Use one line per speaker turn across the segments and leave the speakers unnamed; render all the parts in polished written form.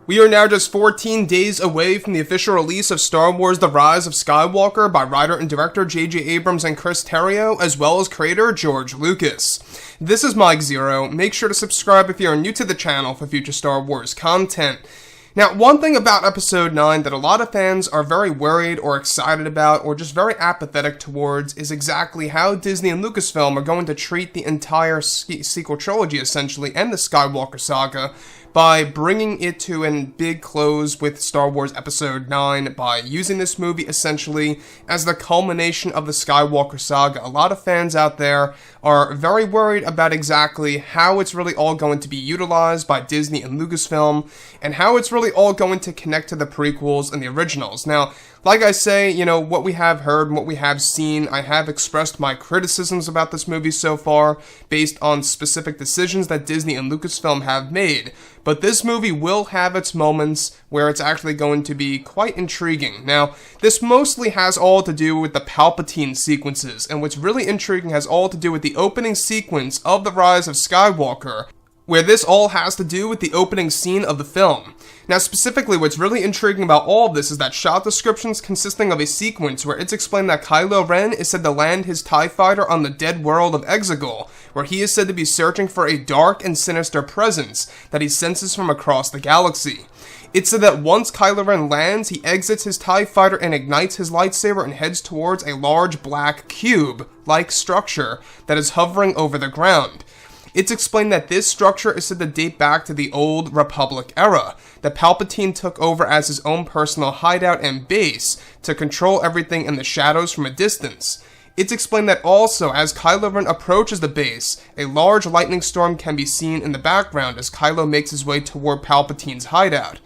We are now just 14 days away from the official release of Star Wars The Rise of Skywalker by writer and director J.J. Abrams and Chris Terrio, as well as creator George Lucas. This is Mike Zero. Make sure to subscribe if you are new to the channel for future Star Wars content. Now, one thing about Episode 9 that a lot of fans are very worried or excited about or just very apathetic towards is exactly how Disney and Lucasfilm are going to treat the entire sequel trilogy, essentially, and the Skywalker saga by bringing it to a big close with Star Wars Episode 9 by using this movie, essentially, as the culmination of the Skywalker saga. A lot of fans out there are very worried about exactly how it's really all going to be utilized by Disney and Lucasfilm, and how it's really all going to connect to the prequels and the originals. Now, like I say, what we have heard and what we have seen, I have expressed my criticisms about this movie so far, based on specific decisions that Disney and Lucasfilm have made. But this movie will have its moments where it's actually going to be quite intriguing. Now, this mostly has all to do with the Palpatine sequences, and what's really intriguing has all to do with the opening sequence of The Rise of Skywalker, where this all has to do with the opening scene of the film. Now, specifically, what's really intriguing about all of this is that shot descriptions consisting of a sequence where it's explained that Kylo Ren is said to land his TIE fighter on the dead world of Exegol, where he is said to be searching for a dark and sinister presence that he senses from across the galaxy. It's said that once Kylo Ren lands, he exits his TIE fighter and ignites his lightsaber and heads towards a large black cube-like structure that is hovering over the ground. It's explained that this structure is said to date back to the old Republic era, that Palpatine took over as his own personal hideout and base to control everything in the shadows from a distance. It's explained that also, as Kylo Ren approaches the base, a large lightning storm can be seen in the background as Kylo makes his way toward Palpatine's hideout.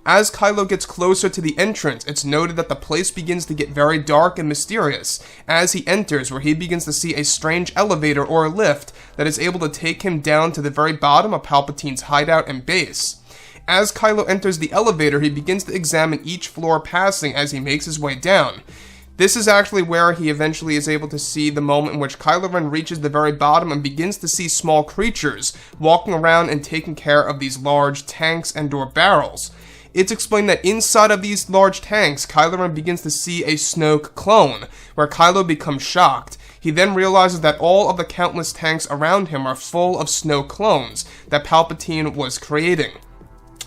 As Kylo gets closer to the entrance, it's noted that the place begins to get very dark and mysterious as he enters, where he begins to see a strange elevator or lift that is able to take him down to the very bottom of Palpatine's hideout and base. As Kylo enters the elevator, he begins to examine each floor passing as he makes his way down. This is actually where he eventually is able to see the moment in which Kylo Ren reaches the very bottom and begins to see small creatures walking around and taking care of these large tanks and/or barrels. It's explained that inside of these large tanks, Kylo Ren begins to see a Snoke clone, where Kylo becomes shocked. He then realizes that all of the countless tanks around him are full of Snoke clones that Palpatine was creating.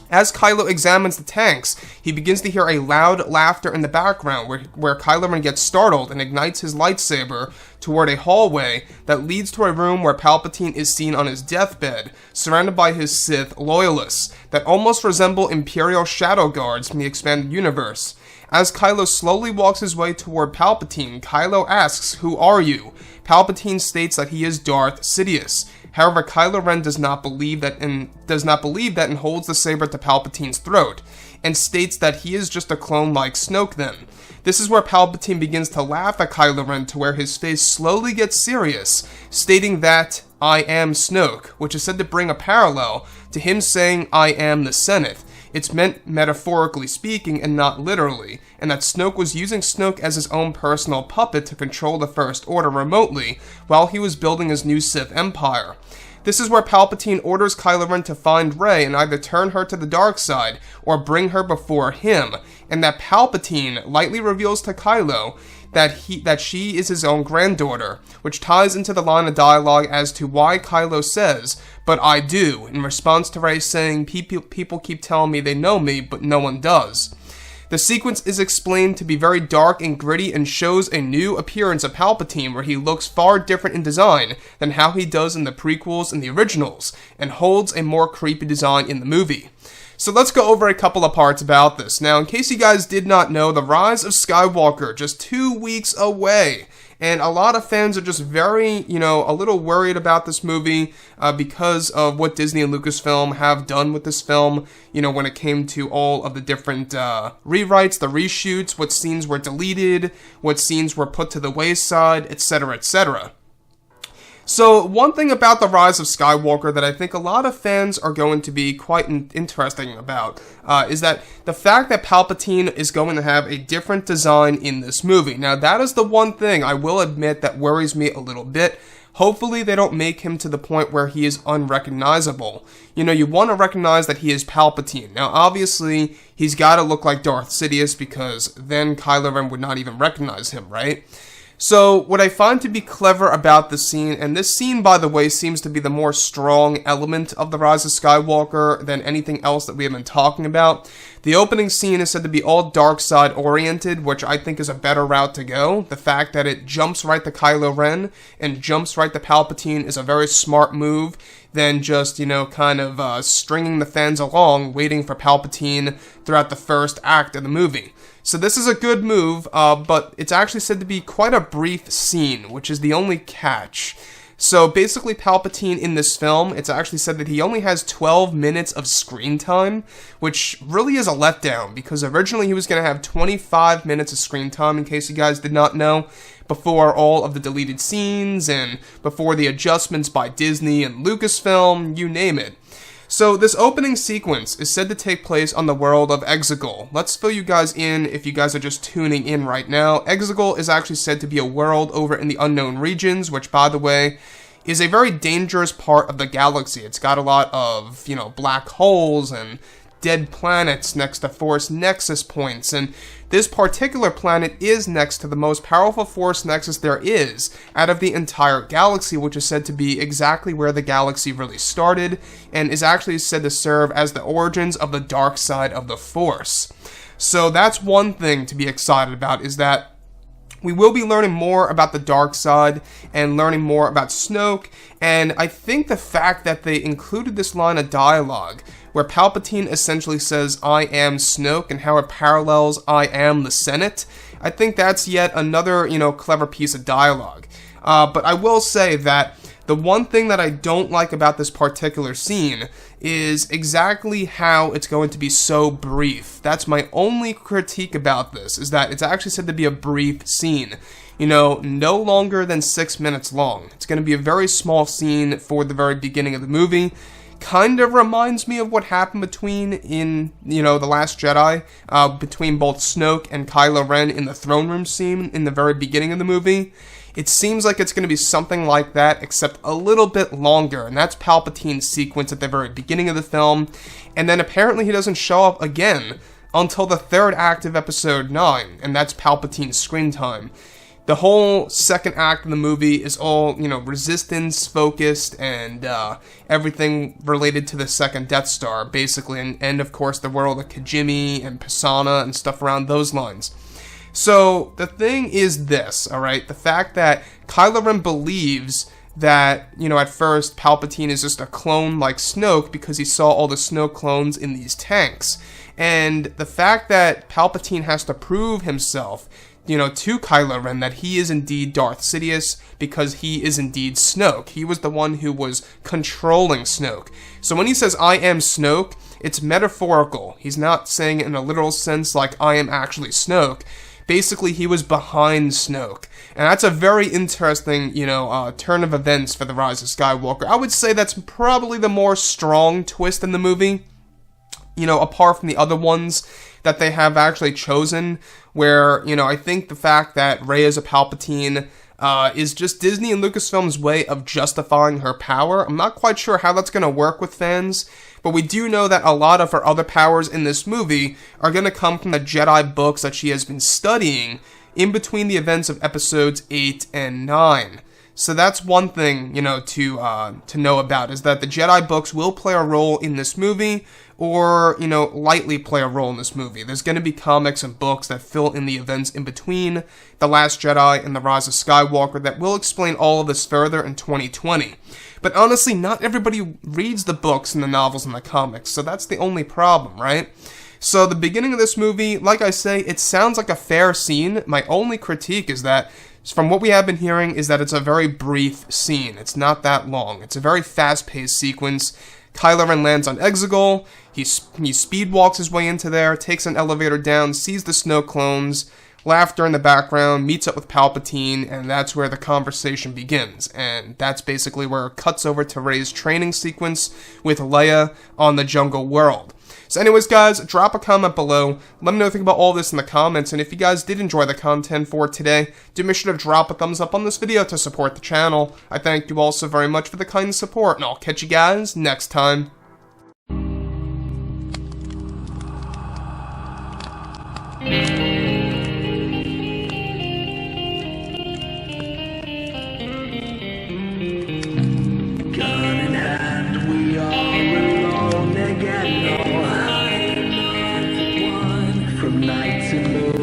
As Kylo examines the tanks, he begins to hear a loud laughter in the background where Kylo Ren gets startled and ignites his lightsaber toward a hallway that leads to a room where Palpatine is seen on his deathbed, surrounded by his Sith loyalists that almost resemble Imperial shadow guards from the expanded universe. As Kylo slowly walks his way toward Palpatine, Kylo asks, "Who are you?" Palpatine states that he is Darth Sidious. However, Kylo Ren does not believe that and holds the saber to Palpatine's throat, and states that he is just a clone like Snoke then. This is where Palpatine begins to laugh at Kylo Ren to where his face slowly gets serious, stating that, "I am Snoke," which is said to bring a parallel to him saying, "I am the Senate." It's meant metaphorically speaking and not literally, and that Snoke was using Snoke as his own personal puppet to control the First Order remotely while he was building his new Sith Empire. This is where Palpatine orders Kylo Ren to find Rey and either turn her to the dark side or bring her before him, and that Palpatine lightly reveals to Kylo that she is his own granddaughter, which ties into the line of dialogue as to why Kylo says, "But I do," in response to Rey saying, people keep telling me they know me, but no one does. The sequence is explained to be very dark and gritty and shows a new appearance of Palpatine where he looks far different in design than how he does in the prequels and the originals, and holds a more creepy design in the movie. So let's go over a couple of parts about this. Now, in case you guys did not know, The Rise of Skywalker, just 2 weeks away. And a lot of fans are just very, a little worried about this movie because of what Disney and Lucasfilm have done with this film, when it came to all of the different rewrites, the reshoots, what scenes were deleted, what scenes were put to the wayside, etc., etc. So, one thing about The Rise of Skywalker that I think a lot of fans are going to be quite interesting about is that the fact that Palpatine is going to have a different design in this movie. Now, that is the one thing I will admit that worries me a little bit. Hopefully they don't make him to the point where he is unrecognizable. You know, you want to recognize that he is Palpatine. Now, obviously, he's got to look like Darth Sidious because then Kylo Ren would not even recognize him, right? So, what I find to be clever about the scene, and this scene, by the way, seems to be the more strong element of The Rise of Skywalker than anything else that we have been talking about. The opening scene is said to be all dark side oriented, which I think is a better route to go. The fact that it jumps right to Kylo Ren and jumps right to Palpatine is a very smart move than just, you know, kind of stringing the fans along, waiting for Palpatine throughout the first act of the movie. So this is a good move, but it's actually said to be quite a brief scene, which is the only catch. So basically Palpatine in this film, it's actually said that he only has 12 minutes of screen time, which really is a letdown, because originally he was going to have 25 minutes of screen time, in case you guys did not know, before all of the deleted scenes and before the adjustments by Disney and Lucasfilm, you name it. So this opening sequence is said to take place on the world of Exegol. Let's fill you guys in if you guys are just tuning in right now. Exegol is actually said to be a world over in the unknown regions, which, by the way, is a very dangerous part of the galaxy. It's got a lot of, you know, black holes and dead planets next to Force Nexus points, and this particular planet is next to the most powerful Force Nexus there is out of the entire galaxy, which is said to be exactly where the galaxy really started, and is actually said to serve as the origins of the dark side of the Force. So that's one thing to be excited about, is that we will be learning more about the dark side and learning more about Snoke, and I think the fact that they included this line of dialogue where Palpatine essentially says, "I am Snoke," and how it parallels "I am the Senate," I think that's yet another, you know, clever piece of dialogue. But I will say that the one thing that I don't like about this particular scene is exactly how it's going to be so brief. That's my only critique about this, is that it's actually said to be a brief scene. You know, no longer than 6 minutes long. It's going to be a very small scene for the very beginning of the movie. Kind of reminds me of what happened between The Last Jedi, between both Snoke and Kylo Ren in the throne room scene in the very beginning of the movie. It seems like it's going to be something like that, except a little bit longer, and that's Palpatine's sequence at the very beginning of the film, and then apparently he doesn't show up again until the third act of Episode 9, and that's Palpatine's screen time. The whole second act of the movie is all, you know, resistance focused and everything related to the second Death Star, basically, and of course the world of Kijimi and Pisana and stuff around those lines. So the thing is this, alright, the fact that Kylo Ren believes that, you know, at first Palpatine is just a clone like Snoke because he saw all the Snoke clones in these tanks. And the fact that Palpatine has to prove himself, you know, to Kylo Ren that he is indeed Darth Sidious because he is indeed Snoke. He was the one who was controlling Snoke. So when he says, "I am Snoke," it's metaphorical. He's not saying it in a literal sense like, "I am actually Snoke." Basically, he was behind Snoke. And that's a very interesting, you know, turn of events for The Rise of Skywalker. I would say that's probably the more strong twist in the movie, you know, apart from the other ones that they have actually chosen, where, you know, I think the fact that Rey is a Palpatine is just Disney and Lucasfilm's way of justifying her power. I'm not quite sure how that's going to work with fans, but we do know that a lot of her other powers in this movie are going to come from the Jedi books that she has been studying in between the events of episodes 8 and 9. So that's one thing, you know, to know about, is that the Jedi books will play a role in this movie, or, you know, lightly play a role in this movie. There's going to be comics and books that fill in the events in between The Last Jedi and The Rise of Skywalker that will explain all of this further in 2020. But honestly, not everybody reads the books and the novels and the comics, so that's the only problem, right? So the beginning of this movie, like I say, it sounds like a fair scene. My only critique is that, from what we have been hearing, is that it's a very brief scene. It's not that long. It's a very fast-paced sequence. Kylo Ren lands on Exegol, he speedwalks his way into there, takes an elevator down, sees the Snoke clones, laughter in the background, meets up with Palpatine, and that's where the conversation begins. And that's basically where it cuts over to Rey's training sequence with Leia on the jungle world. So anyways, guys, drop a comment below. Let me know what you think about all this in the comments. And if you guys did enjoy the content for today, do make sure to drop a thumbs up on this video to support the channel. I thank you all so very much for the kind support, and I'll catch you guys next time.
From night to morning.